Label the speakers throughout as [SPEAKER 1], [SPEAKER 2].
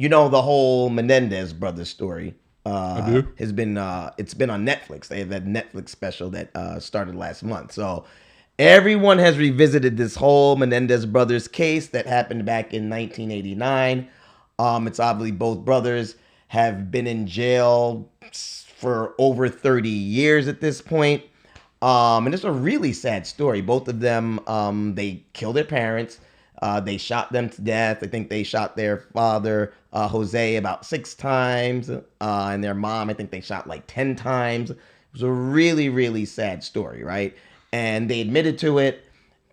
[SPEAKER 1] You know the whole Menendez brothers story.
[SPEAKER 2] I do.
[SPEAKER 1] Has been it's been on Netflix. They have that Netflix special that started last month. So everyone has revisited this whole Menendez brothers case that happened back in 1989. It's obviously both brothers have been in jail for over 30 years at this point. And it's a really sad story. Both of them, they killed their parents. They shot them to death. I think they shot their father, Jose, about 6 times. And their mom, I think they shot like 10 times. It was a really, really sad story, right? And they admitted to it.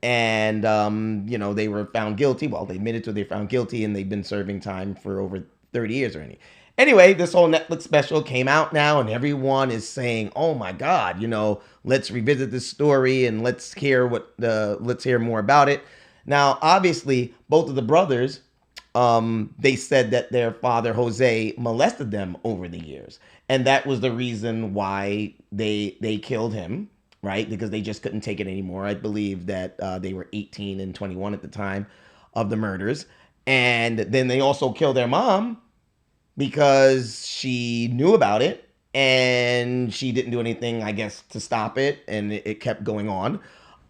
[SPEAKER 1] And, they were found guilty. Well, they admitted to it, they were found guilty, and they've been serving time for over 30 years or any. Anyway, this whole Netflix special came out now, and everyone is saying, "Oh my God, let's revisit this story and let's hear more about it." Now, obviously, both of the brothers, they said that their father Jose molested them over the years, and that was the reason why they killed him, right? Because they just couldn't take it anymore. I believe that they were 18 and 21 at the time of the murders, and then they also killed their mom because she knew about it and she didn't do anything, I guess, to stop it, and it kept going on.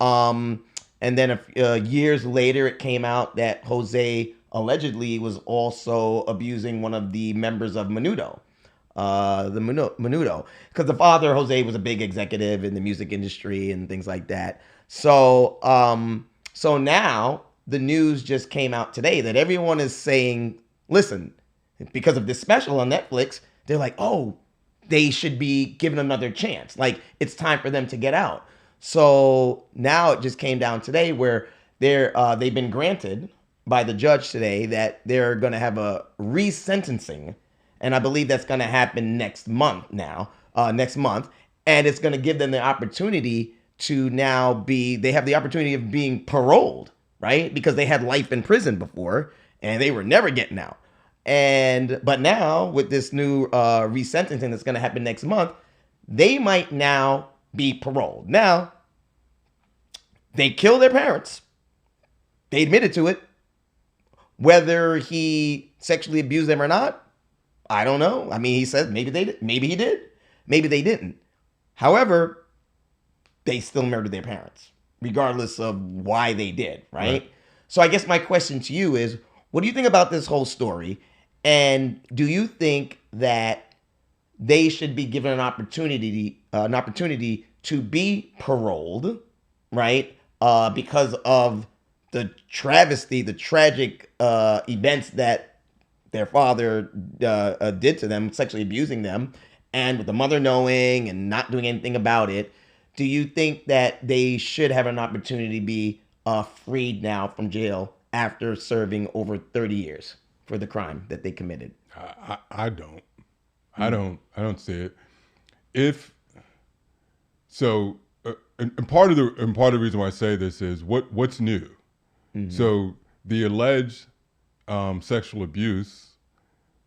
[SPEAKER 1] Um, and then years later, it came out that Jose allegedly was also abusing one of the members of Menudo. Menudo, because the father Jose was a big executive in the music industry and things like that. So now the news just came out today that everyone is saying, listen, because of this special on Netflix, they're like, oh, they should be given another chance. Like, it's time for them to get out. So now it just came down today where they've been granted by the judge today that they're going to have a resentencing, and I believe that's going to happen next month. And it's going to give them the opportunity to now they have the opportunity of being paroled, right? Because they had life in prison before, and they were never getting out. But now with this new resentencing that's going to happen next month, they might now be paroled. Now, they killed their parents. They admitted to it. Whether he sexually abused them or not, I don't know. I mean, he said maybe they did, maybe he did, maybe they didn't. However, they still murdered their parents, regardless of why they did, right? So I guess my question to you is, what do you think about this whole story? And do you think that they should be given an opportunity to be paroled, right? Because of the travesty, the tragic events that their father did to them, sexually abusing them, and with the mother knowing and not doing anything about it. Do you think that they should have an opportunity to be freed now from jail after serving over 30 years for the crime that they committed?
[SPEAKER 2] I don't. I don't see it. If so, and part of the reason why I say this is what's new. Mm-hmm. So the alleged sexual abuse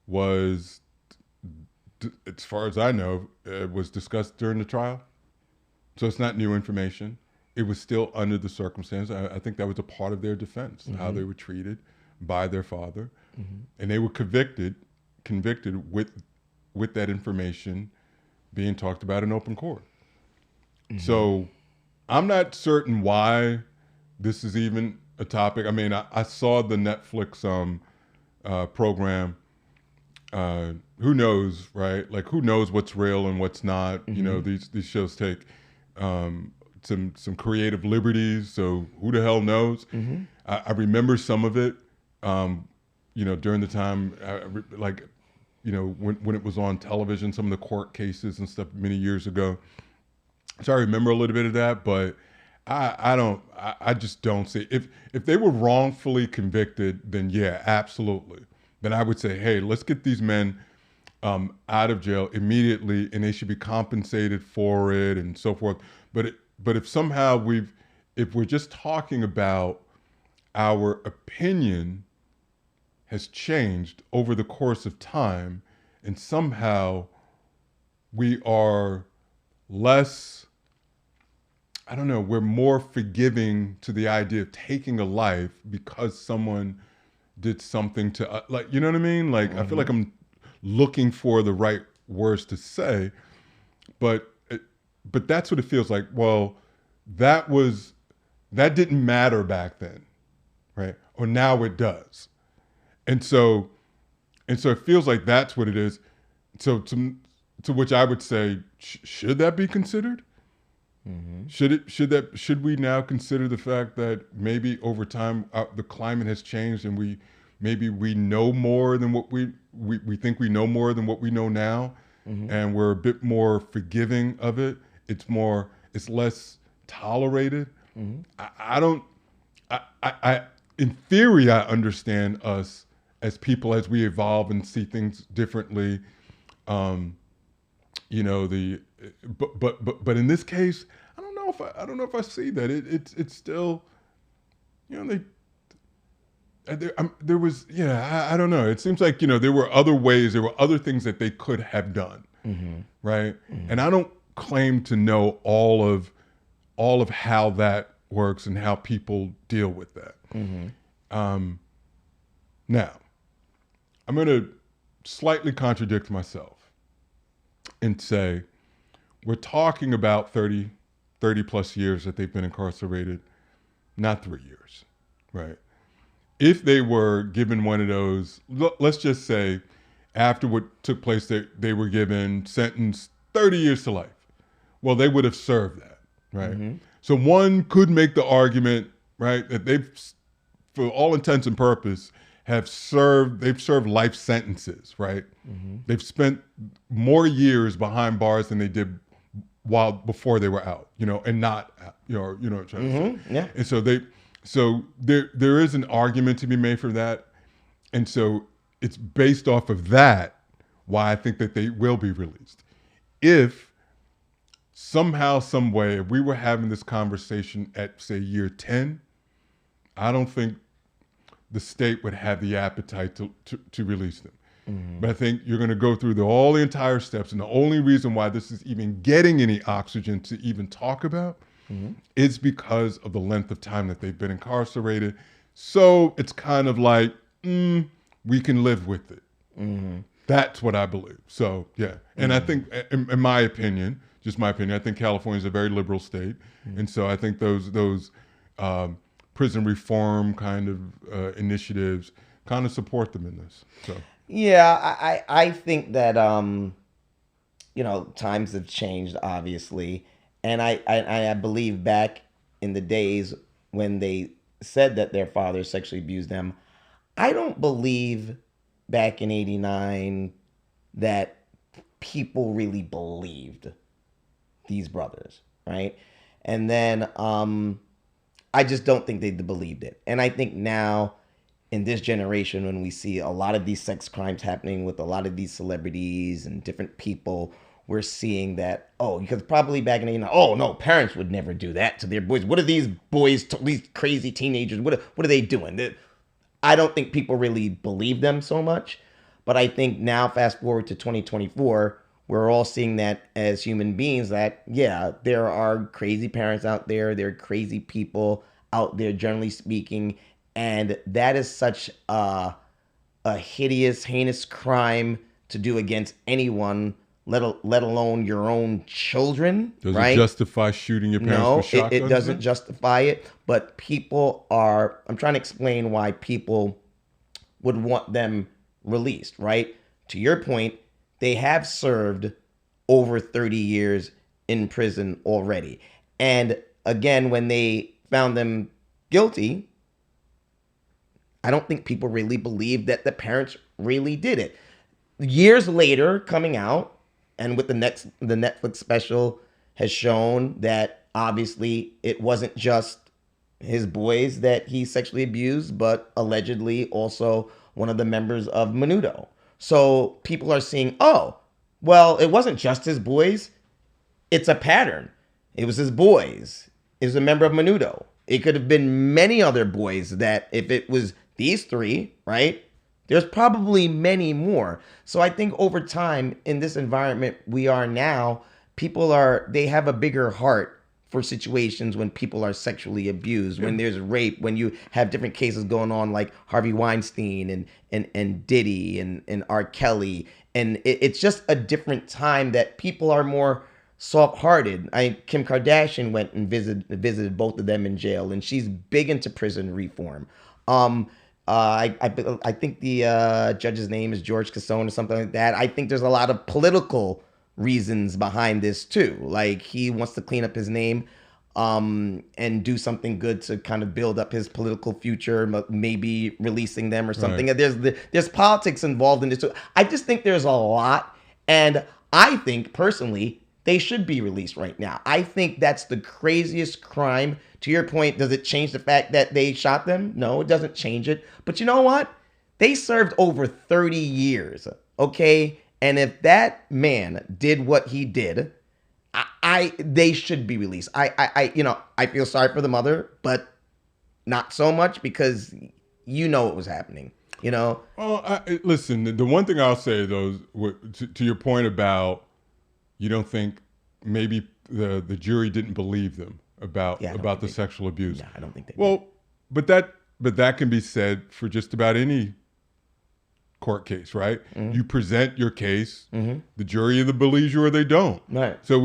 [SPEAKER 2] was, as far as I know, was discussed during the trial. So it's not new information. It was still under the circumstance. I think that was a part of their defense, how they were treated by their father, and they were convicted with that information being talked about in open court. So I'm not certain why this is even a topic. I mean, I saw the Netflix program. Who knows, right? Like, who knows what's real and what's not? You know, these shows take some creative liberties. So who the hell knows? I remember some of it. During the time, when it was on television, some of the court cases and stuff many years ago. So I remember a little bit of that, but I just don't see if they were wrongfully convicted, then yeah, absolutely. Then I would say, hey, let's get these men out of jail immediately, and they should be compensated for it and so forth. But if somehow if we're just talking about our opinion has changed over the course of time, and somehow we are less, I don't know, we're more forgiving to the idea of taking a life because someone did something to like, you know what I mean? Like, I feel like I'm looking for the right words to say, but that's what it feels like. Well, that didn't matter back then, right? Or now it does. And so it feels like that's what it is. So to which I would say, should that be considered? Should we now consider the fact that maybe over time the climate has changed and we know more than what we think we know more than what we know now, and we're a bit more forgiving of it. It's less tolerated. I don't. I in theory I understand us as people as we evolve and see things differently. You know, but in this case, I don't know if I see that. It's still, you know, there was, yeah, I don't know. It seems like, you know, there were other ways, there were other things that they could have done, right? And I don't claim to know all of how that works and how people deal with that. Now, I'm going to slightly contradict myself and say we're talking about 30 plus years that they've been incarcerated, not 3 years, right? If they were given one of those, let's just say after what took place, they were given sentenced 30 years to life. Well, they would have served that, right? So one could make the argument, right, that they've, for all intents and purpose, they've served life sentences, right? They've spent more years behind bars than they did before they were out, you know, and not, you know what I'm trying to say.
[SPEAKER 1] Yeah.
[SPEAKER 2] And so there is an argument to be made for that. And so it's based off of that why I think that they will be released. If somehow, some way, if we were having this conversation at, say, year 10, I don't think the state would have the appetite to release them. But I think you're going to go through all the entire steps. And the only reason why this is even getting any oxygen to even talk about is because of the length of time that they've been incarcerated. So it's kind of like, we can live with it. That's what I believe. So, yeah. And I think, in my opinion, just my opinion, I think California is a very liberal state. And so I think those prison reform kind of initiatives kind of support them in this. So.
[SPEAKER 1] Yeah, I think that you know, times have changed, obviously, and I believe back in the days when they said that their father sexually abused them, I don't believe back in '89 that people really believed these brothers, right? And then I just don't think they believed it, and I think now, in this generation, when we see a lot of these sex crimes happening with a lot of these celebrities and different people, we're seeing that, because probably back in the 80s, oh no, parents would never do that to their boys. What are these boys, these crazy teenagers, what are they doing? I don't think people really believe them so much, but I think now, fast forward to 2024, we're all seeing that as human beings that, yeah, there are crazy parents out there, there are crazy people out there, generally speaking, and that is such a hideous, heinous crime to do against anyone, let alone your own children.
[SPEAKER 2] Does
[SPEAKER 1] right?
[SPEAKER 2] it justify shooting your parents with shotguns?
[SPEAKER 1] No, it doesn't justify it. But I'm trying to explain why people would want them released, right? To your point, they have served over 30 years in prison already. And again, when they found them guilty, I don't think people really believe that the parents really did it. Years later, coming out, and with the Netflix special has shown that obviously it wasn't just his boys that he sexually abused, but allegedly also one of the members of Menudo. So people are seeing, well, it wasn't just his boys. It's a pattern. It was his boys. It was a member of Menudo. It could have been many other boys that if it was these three, right? There's probably many more. So I think over time in this environment we are now, they have a bigger heart for situations when people are sexually abused, when there's rape, when you have different cases going on like Harvey Weinstein and Diddy and R. Kelly. And it's just a different time that people are more soft-hearted. Kim Kardashian went and visited both of them in jail, and she's big into prison reform. I think the judge's name is George Casone or something like that. I think there's a lot of political reasons behind this too. Like he wants to clean up his name and do something good to kind of build up his political future, maybe releasing them or something. Right. There's politics involved in this too. I just think there's a lot, and I think personally they should be released right now. I think that's the craziest crime. To your point, does it change the fact that they shot them? No, it doesn't change it. But you know what? They served over 30 years, okay? And if that man did what he did, they should be released. I feel sorry for the mother, but not so much because you know what was happening. You know.
[SPEAKER 2] Listen, the one thing I'll say though, to your point about you don't think maybe the jury didn't believe them about the sexual abuse.
[SPEAKER 1] No, I don't think they.
[SPEAKER 2] Well, but that can be said for just about any court case, right? Mm-hmm. You present your case, the jury either believes you or they don't.
[SPEAKER 1] Right.
[SPEAKER 2] So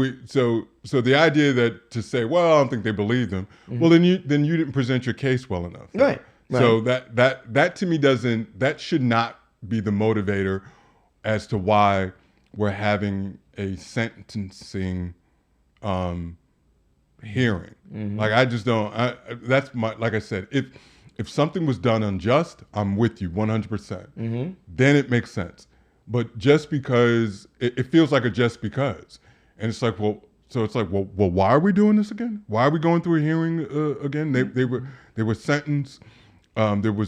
[SPEAKER 2] the idea that to say, well, I don't think they believe them, well then you didn't present your case well enough.
[SPEAKER 1] Right.
[SPEAKER 2] So that to me that should not be the motivator as to why we're having a sentencing hearing. Like I just don't. That's my, like I said, if something was done unjust, I'm with you 100%. Then it makes sense. But just because it feels like a just because, and it's like, well, why are we doing this again? Why are we going through a hearing again? They were sentenced. There were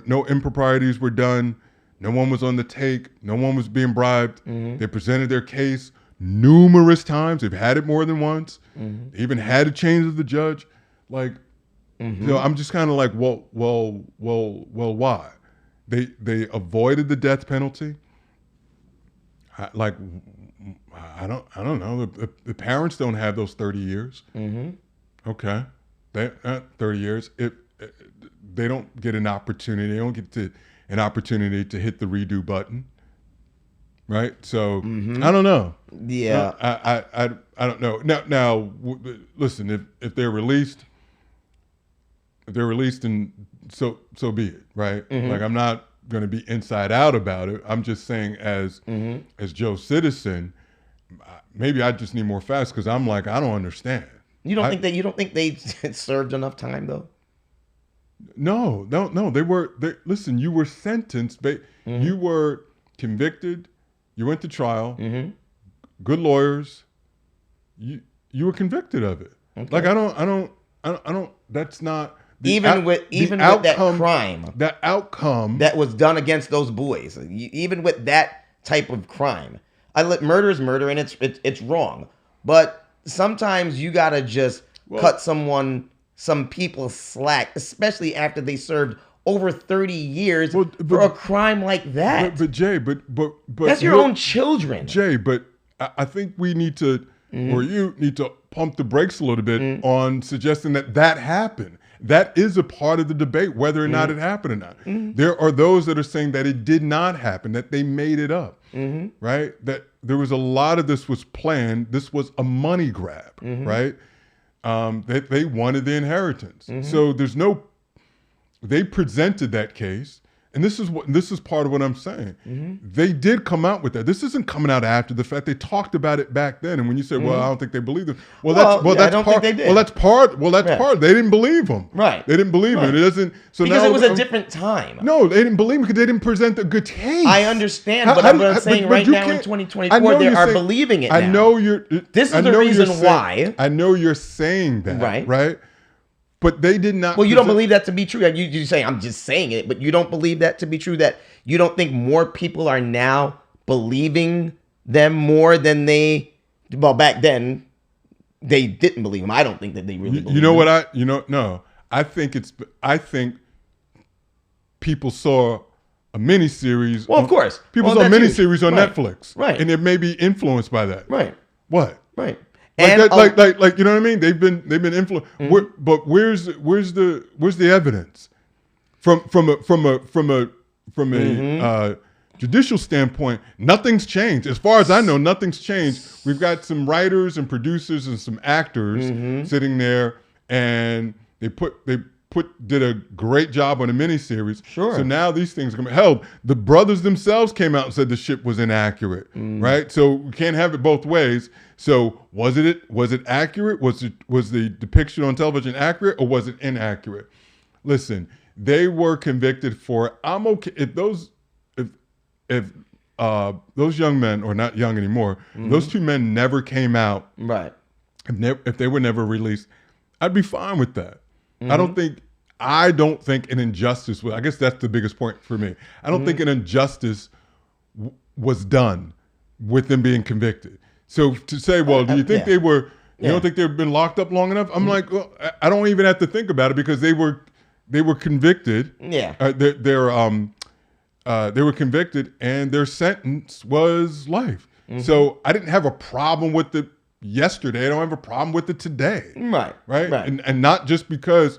[SPEAKER 2] no improprieties were done. No one was on the take. No one was being bribed. They presented their case numerous times. They've had it more than once. They even had a change of the judge. Like, so I'm just kind of like, well, why? They avoided the death penalty. I don't know. The parents don't have those 30 years. Okay, 30 years. They don't get an opportunity. They don't get an opportunity to hit the redo button. Right. So I don't know.
[SPEAKER 1] Yeah.
[SPEAKER 2] I don't know. Now, listen. If they're released, and so be it. Right. Like I'm not going to be inside out about it. I'm just saying as Joe Citizen, maybe I just need more facts because I'm like I don't understand.
[SPEAKER 1] You don't think they served enough time though?
[SPEAKER 2] No. Listen, you were sentenced. You were convicted. You went to trial. Good lawyers. You were convicted of it. Okay. Like I don't. That's not
[SPEAKER 1] even with that crime.
[SPEAKER 2] That outcome
[SPEAKER 1] that was done against those boys. Even with that type of crime, murder is murder, and it's wrong. But sometimes you gotta just cut some people slack, especially after they served over 30 years for a crime like that.
[SPEAKER 2] But Jay, but
[SPEAKER 1] that's your own children.
[SPEAKER 2] Jay, but I think we need to, or you need to pump the brakes a little bit on suggesting that happened. That is a part of the debate, whether or not it happened or not. There are those that are saying that it did not happen, that they made it up, right? That there was a lot of this was planned. This was a money grab, right? That they wanted the inheritance. So they presented that case, and this is part of what I'm saying. They did come out with that. This isn't coming out after the fact. They talked about it back then. And when you say, "Well, I don't think they believed him," that's part. Think they did. That's part. They didn't believe him.
[SPEAKER 1] Right.
[SPEAKER 2] They didn't believe him. It doesn't. So
[SPEAKER 1] because
[SPEAKER 2] now,
[SPEAKER 1] it was a different time.
[SPEAKER 2] No, they didn't believe him because they didn't present a good case.
[SPEAKER 1] I understand, but I'm saying right now in 2024, they are believing it.
[SPEAKER 2] I know you're.
[SPEAKER 1] This is the reason why.
[SPEAKER 2] I know you're saying that. Right. But they did not.
[SPEAKER 1] Well, you don't believe that to be true. You say I'm just saying it, but you don't believe that to be true. That you don't think more people are now believing them more than back then they didn't believe them. I don't think that they really.
[SPEAKER 2] You know what no. I think people saw a miniseries.
[SPEAKER 1] Well, of course,
[SPEAKER 2] people saw a miniseries on Netflix,
[SPEAKER 1] right?
[SPEAKER 2] And it may be influenced by that,
[SPEAKER 1] right?
[SPEAKER 2] What?
[SPEAKER 1] Right. And
[SPEAKER 2] Like you know what I mean? They've been influenced. But where's the evidence from a judicial standpoint? Nothing's changed. As far as I know, nothing's changed. We've got some writers and producers and some actors sitting there, and they did a great job on a miniseries.
[SPEAKER 1] Sure.
[SPEAKER 2] So now these things are going to be held. The brothers themselves came out and said the shit was inaccurate, right? So we can't have it both ways. So was it accurate? Was the depiction on television accurate, or was it inaccurate? Listen, they were convicted for it. I'm okay if those young men, or not young anymore, those two men never came out.
[SPEAKER 1] Right.
[SPEAKER 2] If they were never released, I'd be fine with that. I don't think an injustice. I guess that's the biggest point for me. I don't think an injustice was done with them being convicted. So to say, well, do you think they were? You don't think they've been locked up long enough? I'm like, well, I don't even have to think about it, because they were convicted.
[SPEAKER 1] Yeah.
[SPEAKER 2] They were convicted, and their sentence was life. So I didn't have a problem with it yesterday. I don't have a problem with it today.
[SPEAKER 1] Right.
[SPEAKER 2] And not just because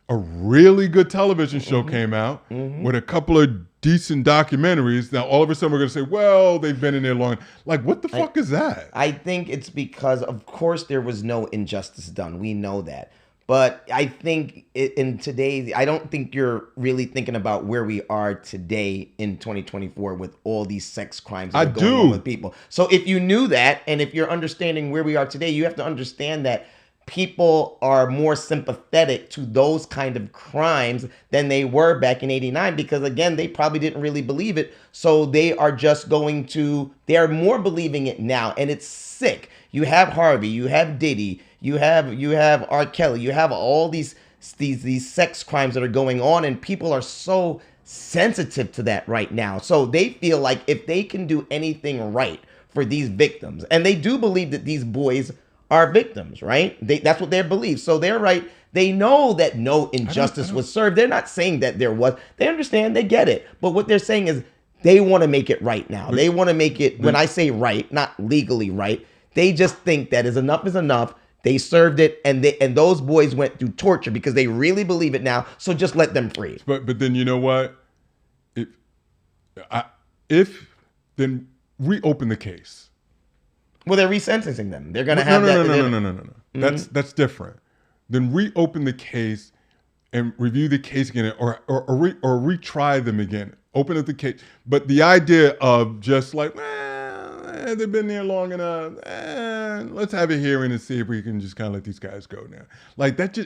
[SPEAKER 2] a really good television show came out with a couple of decent documentaries. Now all of a sudden we're going to say, well, they've been in there long. Like, what the fuck is that?
[SPEAKER 1] I think it's because, of course, there was no injustice done. We know that. But I think in today's, I don't think you're really thinking about where we are today in 2024 with all these sex crimes that are going on with people. So if you knew that, and if you're understanding where we are today, you have to understand that people are more sympathetic to those kind of crimes than they were back in 89, because again, they probably didn't really believe it. So they are just they're more believing it now. And it's sick. You have Harvey, you have Diddy, you have R. Kelly, you have all these sex crimes that are going on, and people are so sensitive to that right now. So they feel like if they can do anything right for these victims, and they do believe that these boys are victims, right? That's what they believe. So they're right. They know that no injustice was served. They're not saying that there was. They understand. They get it. But what they're saying is they want to make it right now. They want to make it, when I say right, not legally right, they just think that is enough. They served it, and those boys went through torture because they really believe it now. So just let them free.
[SPEAKER 2] But then you know what? If then reopen the case.
[SPEAKER 1] Well, they're resentencing them. They're going to have
[SPEAKER 2] No. That's different. Then reopen the case and review the case again, or retry them again. Open up the case. But the idea of just like, they've been there long enough. Let's have a hearing and see if we can just kind of let these guys go now. Like that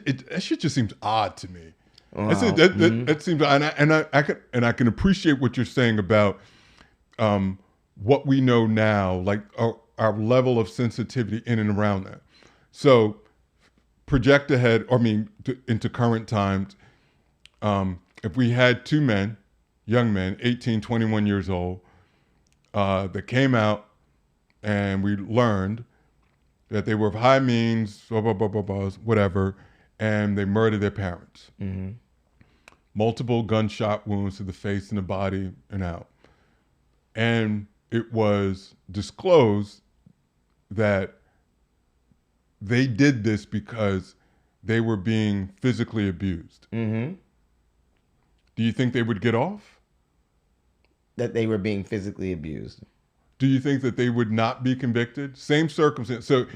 [SPEAKER 2] shit just seems odd to me. Wow. That seems, and I can appreciate what you're saying about what we know now, like our level of sensitivity in and around that. So project ahead, into current times. If we had two men, young men, 18, 21 years old, that came out, and we learned that they were of high means, blah, blah, blah, blah, blah, whatever, and they murdered their parents. Multiple gunshot wounds to the face and the body and out. And it was disclosed that they did this because they were being physically abused. Do you think they would get off?
[SPEAKER 1] That they were being physically abused.
[SPEAKER 2] Do you think that they would not be convicted? Same circumstance. So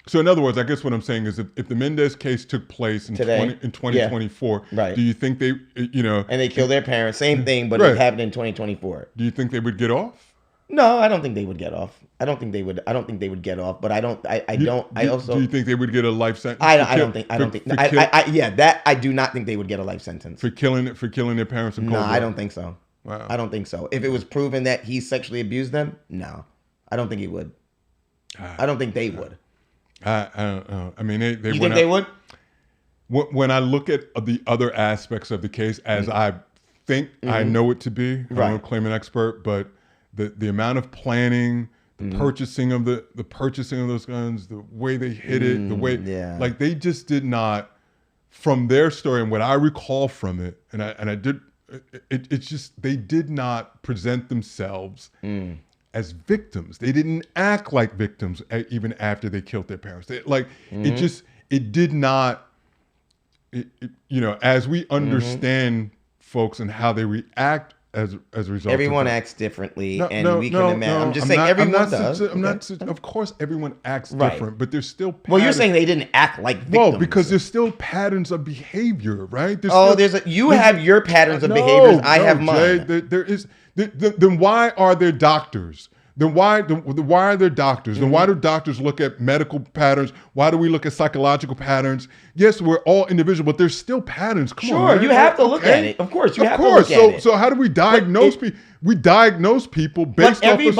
[SPEAKER 2] so in other words, I guess what I'm saying is if the Menendez case took place in 2024,
[SPEAKER 1] right.
[SPEAKER 2] Do you think they, and
[SPEAKER 1] they killed their parents, same thing, but it happened in 2024.
[SPEAKER 2] Do you think they would get off?
[SPEAKER 1] No, I don't think they would get off. I don't think they would get off, but I also.
[SPEAKER 2] Do you think they would get a life sentence?
[SPEAKER 1] I do not think they would get a life sentence.
[SPEAKER 2] For killing their parents in cold blood?
[SPEAKER 1] No, I don't think so.
[SPEAKER 2] Wow.
[SPEAKER 1] I don't think so. If it was proven that he sexually abused them, no. I don't think he would. I don't think they would.
[SPEAKER 2] I don't know. I mean,
[SPEAKER 1] you think they would?
[SPEAKER 2] When I look at the other aspects of the case, as I think I know it to be, I don't claim an expert, but the amount of planning, the purchasing of those guns, the way they hit it, the way like they just did not, from their story and what I recall from it, and I did. It's just they did not present themselves as victims. They didn't act like victims even after they killed their parents. It did not, as we understand folks and how they react as a result.
[SPEAKER 1] Everyone acts differently, we can imagine. I'm just saying everyone does.
[SPEAKER 2] Of course, everyone acts different, but there's still patterns.
[SPEAKER 1] Well, you're saying they didn't act like victims.
[SPEAKER 2] Well, because there's still patterns of behavior, right?
[SPEAKER 1] You have your patterns of behaviors. I have mine.
[SPEAKER 2] Jay, then why are there doctors? Then why are there doctors? Then why do doctors look at medical patterns? Why do we look at psychological patterns? Yes, we're all individual, but there's still patterns. Come on, man.
[SPEAKER 1] You have to look at it. Of course, you have to look at it.
[SPEAKER 2] So how do we diagnose people? We diagnose people based off of...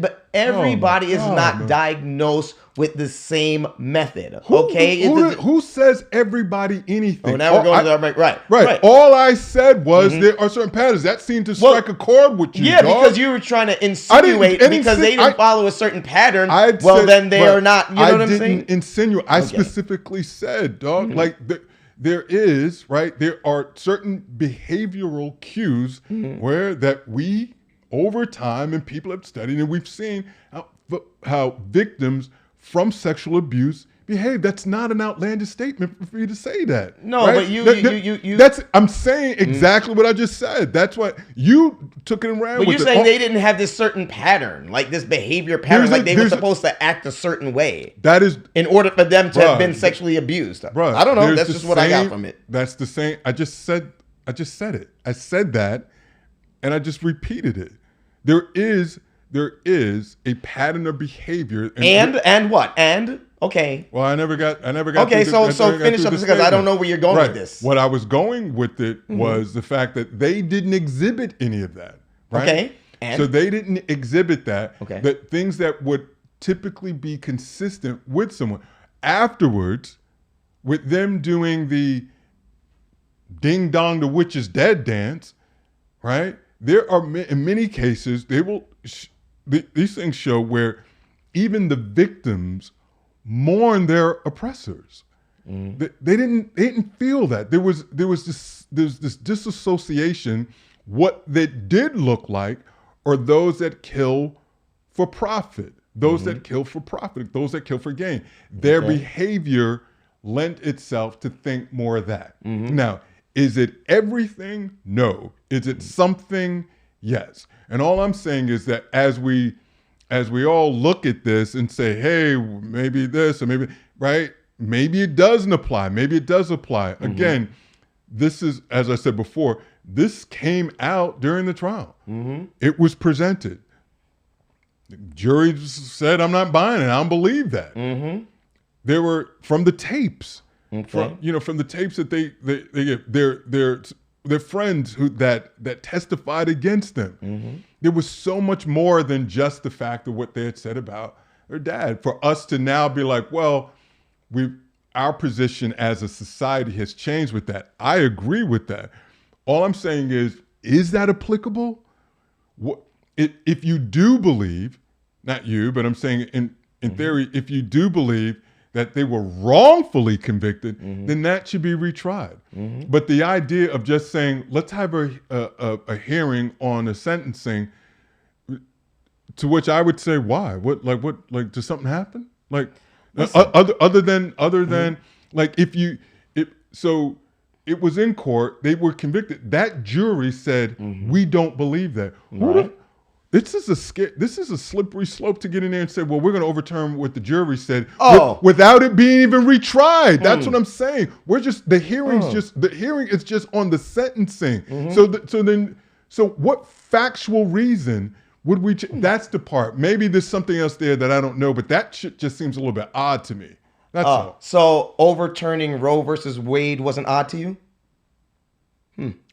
[SPEAKER 1] But everybody is not diagnosed with the same method.
[SPEAKER 2] Who says everybody anything?
[SPEAKER 1] Oh, now we're going to the
[SPEAKER 2] right. All I said was there are certain patterns that seem to strike a chord with you.
[SPEAKER 1] Yeah, because you were trying to insinuate because they didn't follow a certain pattern. Then they are not. You know what I'm saying?
[SPEAKER 2] I didn't insinuate. I specifically said, dog, like there are certain behavioral cues where that we over time and people have studied and we've seen how victims from sexual abuse behave. That's not an outlandish statement for you to say that.
[SPEAKER 1] No,
[SPEAKER 2] right?
[SPEAKER 1] but
[SPEAKER 2] I'm saying exactly what I just said. That's what you took it around.
[SPEAKER 1] But you're saying they didn't have this certain pattern, like this behavior pattern, like they were supposed to act a certain way.
[SPEAKER 2] That is
[SPEAKER 1] in order for them to have been sexually abused. I don't know. That's just what I got from it.
[SPEAKER 2] That's the same. I just said it. I said that, and I just repeated it. There is a pattern of behavior.
[SPEAKER 1] And what? And okay.
[SPEAKER 2] Well, I never got.
[SPEAKER 1] Okay, so finish up this because I don't know where you're going with this.
[SPEAKER 2] What I was going with it was the fact that they didn't exhibit any of that. Right?
[SPEAKER 1] Okay. And?
[SPEAKER 2] So they didn't exhibit that.
[SPEAKER 1] Okay.
[SPEAKER 2] That things that would typically be consistent with someone afterwards, with them doing the ding dong the witch is dead dance, right? There are in many cases these things show where even the victims mourn their oppressors. They didn't feel that. There was this disassociation. What they did look like are those that kill for profit, those that kill for profit, those that kill for gain. Their behavior lent itself to think more of that. Now, is it everything? No. Is it something? Yes. And all I'm saying is that as we all look at this and say, hey, maybe this or maybe, right? Maybe it doesn't apply. Maybe it does apply. Again, this is, as I said before, this came out during the trial. It was presented. The jury said, I'm not buying it. I don't believe that. There were, from the tapes, from the tapes that they get, their friends that testified against them. There was so much more than just the fact of what they had said about their dad. For us to now be like, well, our position as a society has changed with that. I agree with that. All I'm saying is that applicable? If you do believe, not you, but I'm saying in theory, if you do believe that they were wrongfully convicted, then that should be retried. But the idea of just saying, let's have a hearing on a sentencing, to which I would say, why? What, does something happen? Like, other than like, so it was in court, they were convicted. That jury said, we don't believe that. This is a slippery slope to get in there and say, well, we're going to overturn what the jury said without it being even retried. That's what I'm saying. The hearing is just on the sentencing. So what factual reason would we? That's the part. Maybe there's something else there that I don't know, but that shit just seems a little bit odd to me. That's all.
[SPEAKER 1] So overturning Roe versus Wade wasn't odd to you?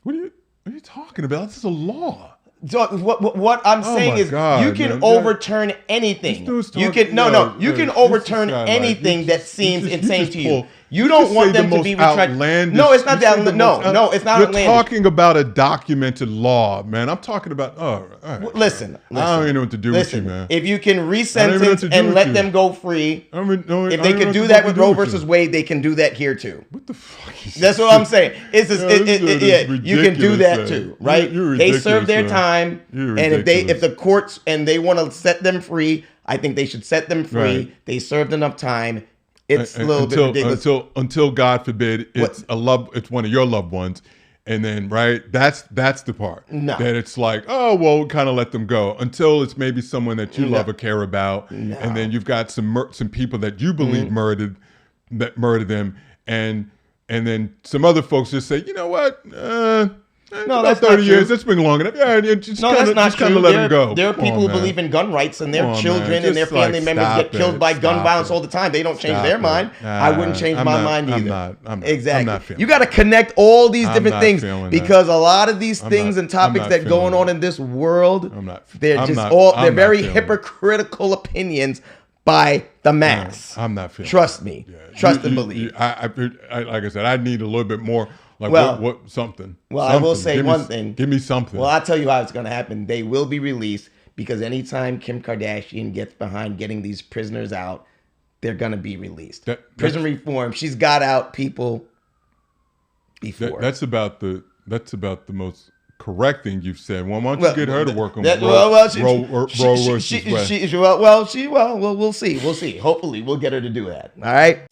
[SPEAKER 2] What are you talking about? This is a law.
[SPEAKER 1] So what I'm saying is you can overturn anything. You can overturn anything that seems insane to you. You don't want them to be retried. No, it's not that. No, it's not outlandish.
[SPEAKER 2] You're talking about a documented law, man. I'm talking about. All right,
[SPEAKER 1] listen.
[SPEAKER 2] I don't even know what to do with you, man.
[SPEAKER 1] If you can resentence and let them go free, if they can do that with Roe versus Wade, they can do that here too.
[SPEAKER 2] What the fuck is
[SPEAKER 1] That's what I'm saying. You can do that too, right? They serve their time, and if the courts and they want to set them free, I think they should set them free. Right. They served enough time. It's a little bit ridiculous.
[SPEAKER 2] Until God forbid it's one of your loved ones, and then that's the part that it's like, oh well, kind of let them go until it's maybe someone that you love or care about, and then you've got some people that you believe murdered them, and then some other folks just say, you know what.
[SPEAKER 1] No, that's
[SPEAKER 2] 30
[SPEAKER 1] not
[SPEAKER 2] years.
[SPEAKER 1] true.
[SPEAKER 2] It's been long enough. Yeah, just
[SPEAKER 1] that's
[SPEAKER 2] kind of let them go.
[SPEAKER 1] There are people who believe in gun rights, and their children and their family members get killed by gun violence all the time. They don't change their mind. I wouldn't change my mind either. Exactly. You got to connect all these different things because a lot of these things and topics that going on in this world, they're very hypocritical opinions by the mass.
[SPEAKER 2] I'm not feeling.
[SPEAKER 1] Trust me. Trust and believe.
[SPEAKER 2] Like I said, I need a little bit more. Like something.
[SPEAKER 1] Well, I will say one thing.
[SPEAKER 2] Give me something.
[SPEAKER 1] Well, I'll tell you how it's going to happen. They will be released because anytime Kim Kardashian gets behind getting these prisoners out, they're going to be released. Prison reform. She's got out people before.
[SPEAKER 2] That's about the most correct thing you've said. Well, why don't you get her to work on Roe versus Wade?
[SPEAKER 1] We'll see. Hopefully, we'll get her to do that. All right.